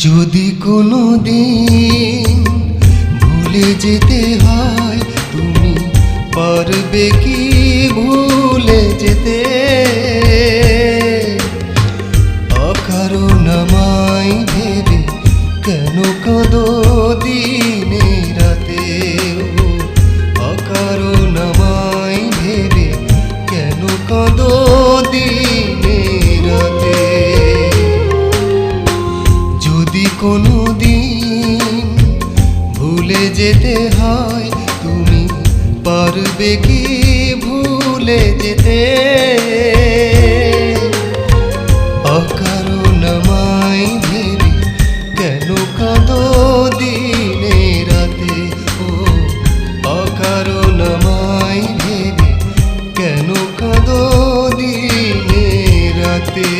যদি কোনো দিন ভুলে যেতে হয়, তুমি পারবে কি ভুলে যেতে? অকারণ আমায় ভেবে কেন কাঁদো দিনে রাতে? অকারণ আমায় ভেবে কেন কাঁদো দিনে রাতে? যদি কোনো দিন ভুলে যেতে হয়, তুমি পারবে কি ভুলে যেতে? অকারণ আমায় ভেবে কেন কাঁদো দিনে রাতে? ও অকারণ আমায় ভেবে কেন কাঁদো দিনে রাতে?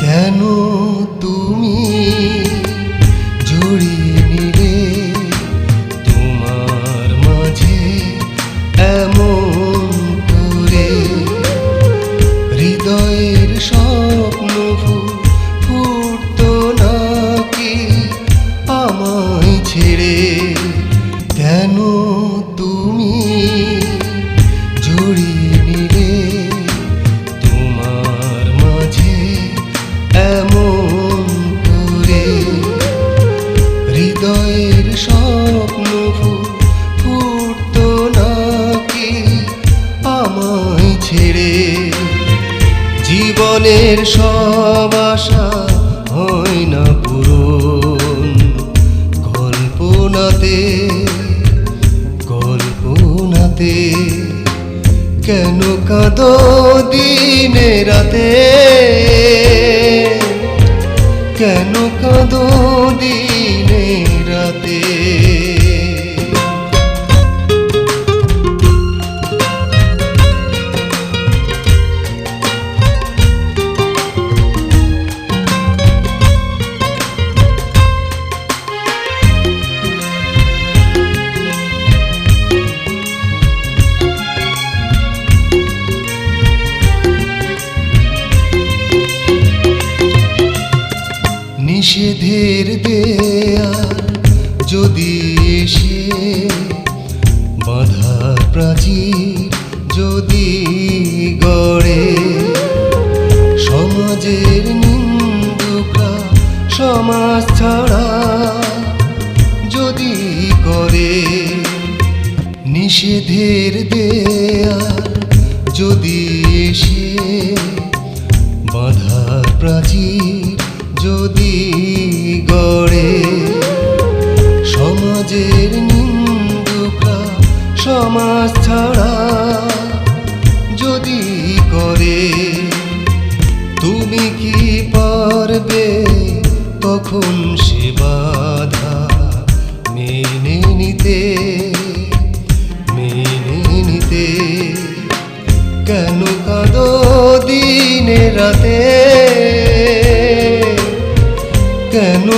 কেন তুমি জড়িয়ে নিলে তোমার মাঝে এমন করে? হৃদয়ের স্বপ্ন ফুটতো নাকি আমায় ছেড়ে? কেন তুমি জড়িয়ে নিলে তোমার মাঝে এমন করে? হৃদয়ের স্বপ্ন ফুটতো নাকি আমায় ছেড়ে? জীবনের সব আশা হয় না পূরণ কল্পনাতে, কল্পনাতে। কেন কাঁদো দিনে রাতে? কেন কাঁদো দিনে রাতে? নিষেধের দেয়াল যদি এসে বাঁধার প্রাচীর যদি গড়ে, সমাজের নিন্দুকরা সমাজ ছাড়া যদি করে, নিষেধের দেয়াল যদি এসে বাঁধার প্রাচীর যদি গড়ে, সমাজের নিন্দুকরা সমাজ ছাড়া যদি করে, তুমি কি পারবে তখন সে বাধা মেনে নিতে, মেনে নিতে? কেন কাঁদো দিনে রাতে? কেন